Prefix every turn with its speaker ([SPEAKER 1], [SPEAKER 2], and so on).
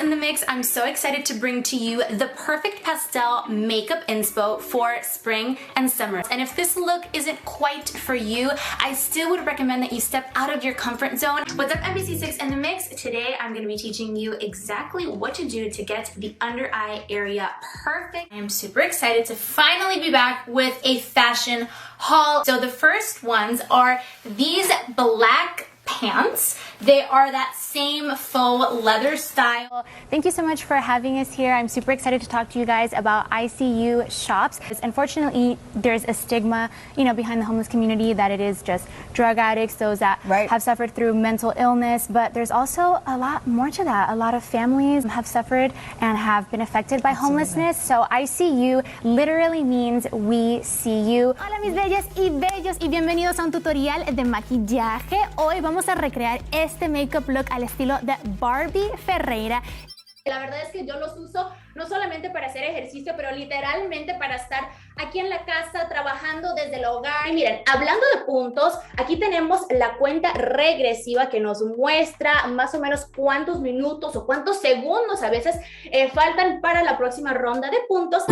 [SPEAKER 1] in the mix. I'm so excited to bring to you the perfect pastel makeup inspo for spring and summer. And if this look isn't quite for you, I still would recommend that you step out of your comfort zone. What's up, MBC6 in the mix? Today I'm going to be teaching you exactly what to do to get the under eye area perfect. I am super excited to finally be back with a fashion haul. So the first ones are these black pants. They are that same faux leather style.
[SPEAKER 2] Thank you so much for having us here. I'm super excited to talk to you guys about ICU shops. Unfortunately, there's a stigma, behind the homeless community that it is just drug addicts, those that have suffered through mental illness, but there's also a lot more to that. A lot of families have suffered and have been affected by homelessness. So ICU literally means we see you.
[SPEAKER 3] Hola mis bellas y bellos y bienvenidos a un tutorial de maquillaje. Hoy vamos a recrear este makeup look al estilo de Barbie Ferreira.
[SPEAKER 4] La verdad es que yo los uso no solamente para hacer ejercicio, pero literalmente para estar aquí en la casa trabajando desde el hogar. Y miren, hablando de puntos, aquí tenemos la cuenta regresiva que nos muestra más o menos cuántos minutos o cuántos segundos a veces faltan para la próxima ronda de puntos.